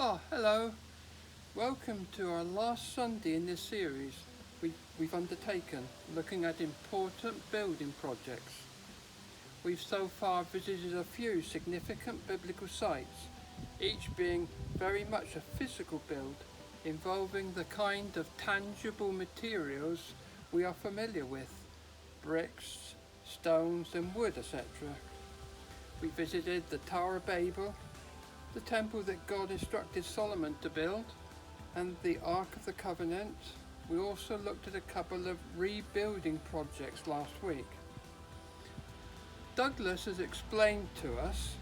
Hello. Welcome to our last Sunday in this series we've undertaken, looking at important building projects. We've so far visited a few significant biblical sites, each being very much a physical build, involving the kind of tangible materials we are familiar with, bricks, stones and wood, etc. We visited the Tower of Babel, the temple that God instructed Solomon to build, and the Ark of the Covenant. We also looked at a couple of rebuilding projects last week. Douglas has explained to us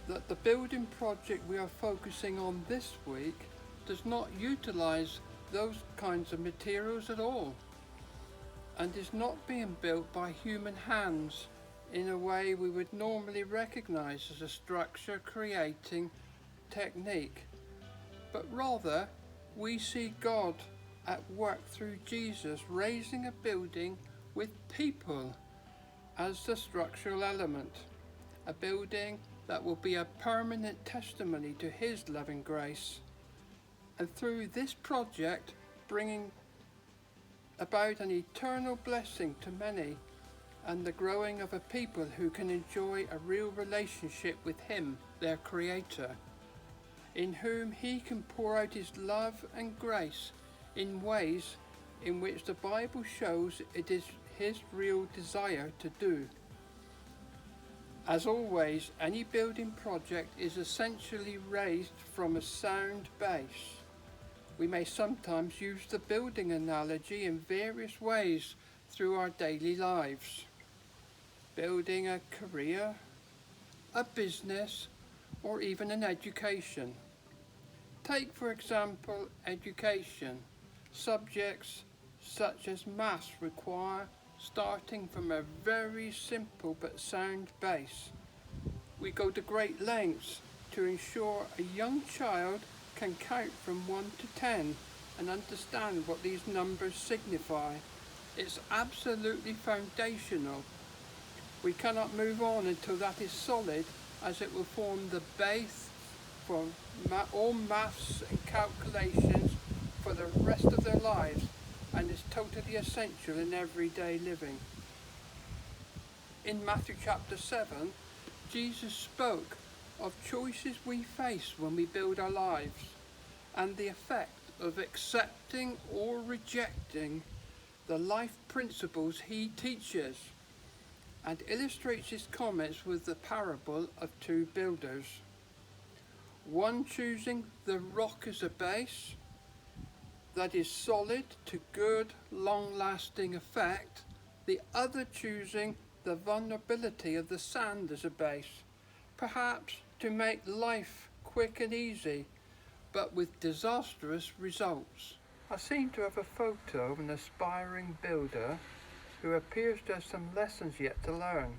that the building project we are focusing on this week does not utilize those kinds of materials at all, and is not being built by human hands in a way we would normally recognize as a structure creating technique, but rather we see God at work through Jesus raising a building with people as the structural element, a building that will be a permanent testimony to His loving grace, and through this project bringing about an eternal blessing to many and the growing of a people who can enjoy a real relationship with Him, their Creator, in whom He can pour out His love and grace in ways in which the Bible shows it is His real desire to do. As always, any building project is essentially raised from a sound base. We may sometimes use the building analogy in various ways through our daily lives. Building a career, a business, or even an education. Take, for example, education. Subjects such as maths require starting from a very simple but sound base. We go to great lengths to ensure a young child can count from 1 to 10 and understand what these numbers signify. It's absolutely foundational. We cannot move on until that is solid, as it will form the base for all maths and calculations for the rest of their lives, and is totally essential in everyday living. In Matthew chapter 7, Jesus spoke of choices we face when we build our lives, and the effect of accepting or rejecting the life principles He teaches, and illustrates His comments with the parable of two builders. One choosing the rock as a base that is solid to good, long-lasting effect, the other choosing the vulnerability of the sand as a base, perhaps to make life quick and easy, but with disastrous results. I seem to have a photo of an aspiring builder who appears to have some lessons yet to learn.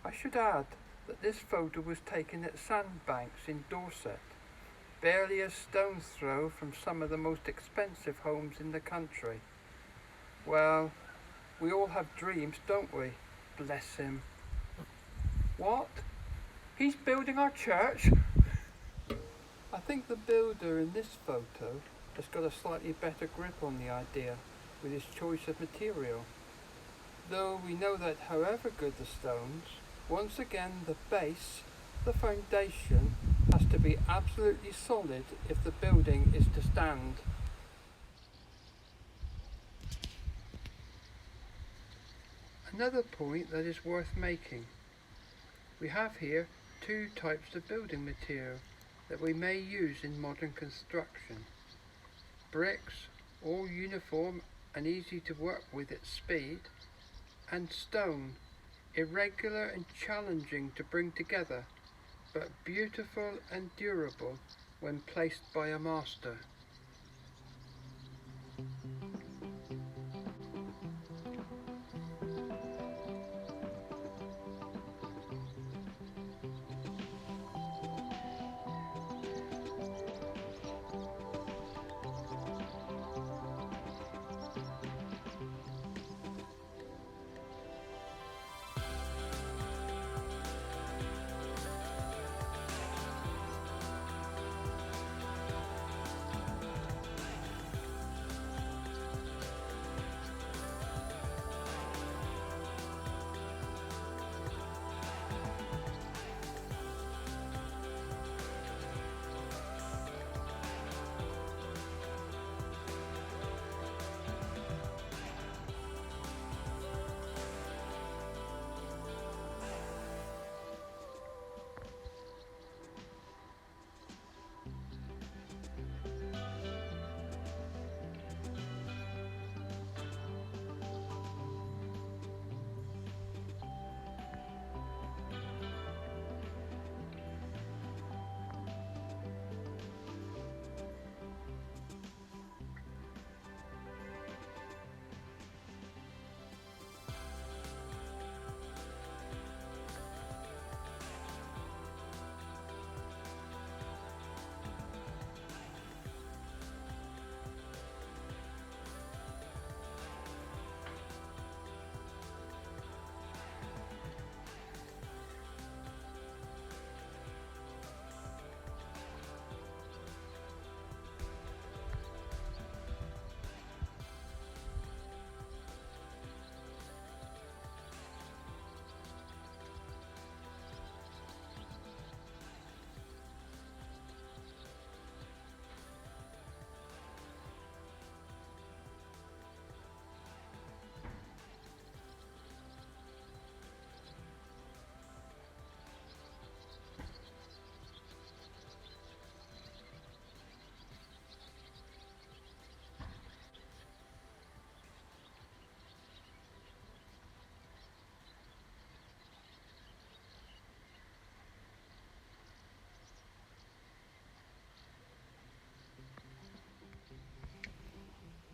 I should add that this photo was taken at Sandbanks in Dorset, barely a stone's throw from some of the most expensive homes in the country. Well, we all have dreams, don't we? Bless him. What? He's building our church? I think the builder in this photo has got a slightly better grip on the idea with his choice of material. Though we know that however good the stones, once again the base, the foundation, has to be absolutely solid if the building is to stand. Another point that is worth making. We have here two types of building material that we may use in modern construction. Bricks, all uniform and easy to work with at speed, and stone, irregular and challenging to bring together, but beautiful and durable when placed by a master.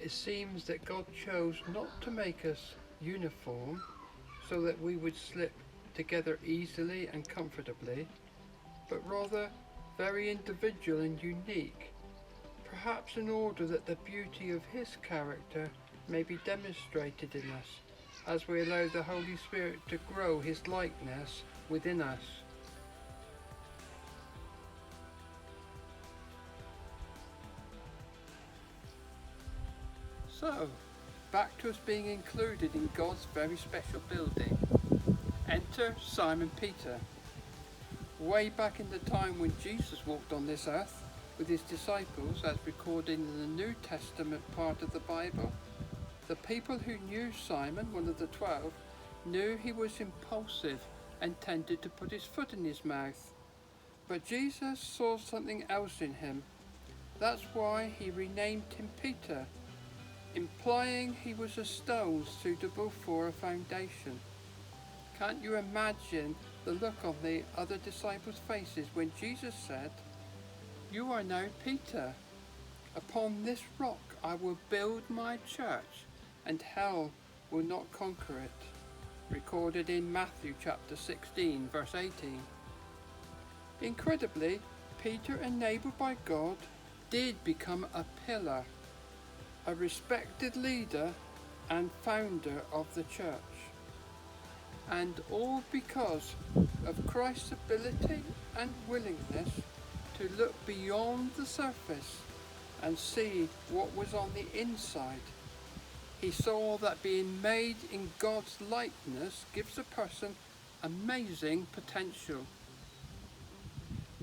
It seems that God chose not to make us uniform so that we would slip together easily and comfortably, but rather very individual and unique, perhaps in order that the beauty of his character may be demonstrated in us as we allow the Holy Spirit to grow his likeness within us. So, back to us being included in God's very special building. Enter Simon Peter. Way back in the time when Jesus walked on this earth with his disciples, as recorded in the New Testament part of the Bible, the people who knew Simon, one of the 12, knew he was impulsive and tended to put his foot in his mouth. But Jesus saw something else in him. That's why he renamed him Peter, implying he was a stone suitable for a foundation. Can't you imagine the look on the other disciples' faces when Jesus said, "You are now Peter. Upon this rock I will build my church, and hell will not conquer it." Recorded in Matthew chapter 16, verse 18. Incredibly, Peter, enabled by God, did become a pillar, a respected leader and founder of the church. And all because of Christ's ability and willingness to look beyond the surface and see what was on the inside. He saw that being made in God's likeness gives a person amazing potential.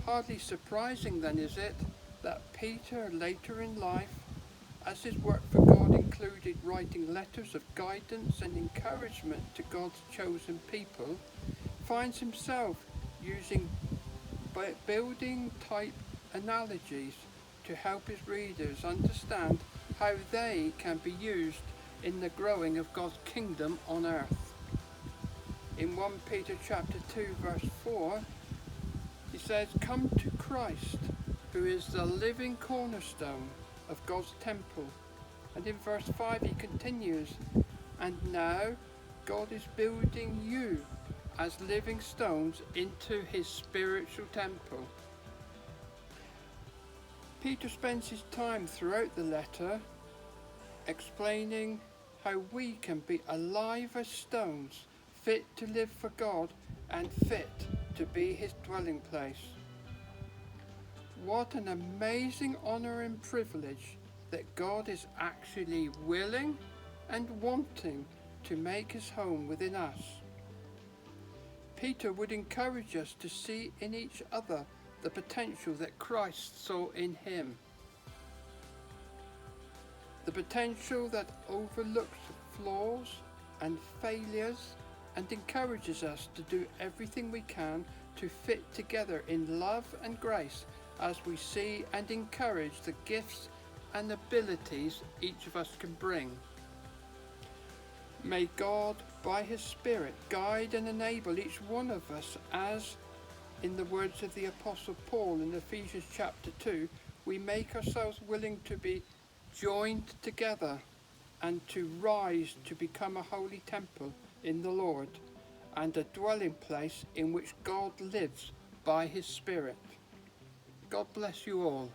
Hardly surprising then, is it, that Peter later in life, as his work for God included writing letters of guidance and encouragement to God's chosen people, finds himself using building type analogies to help his readers understand how they can be used in the growing of God's kingdom on earth. In 1 Peter chapter 2 verse 4, he says, "Come to Christ, who is the living cornerstone of God's temple." And in verse 5 he continues, "And now God is building you as living stones into his spiritual temple." Peter spends his time throughout the letter explaining how we can be alive as stones, fit to live for God and fit to be his dwelling place. What an amazing honour and privilege that God is actually willing and wanting to make his home within us. Peter would encourage us to see in each other the potential that Christ saw in him. The potential that overlooks flaws and failures and encourages us to do everything we can to fit together in love and grace as we see and encourage the gifts and abilities each of us can bring. May God, by his Spirit, guide and enable each one of us as, in the words of the Apostle Paul in Ephesians chapter 2, we make ourselves willing to be joined together and to rise to become a holy temple in the Lord and a dwelling place in which God lives by his Spirit. God bless you all.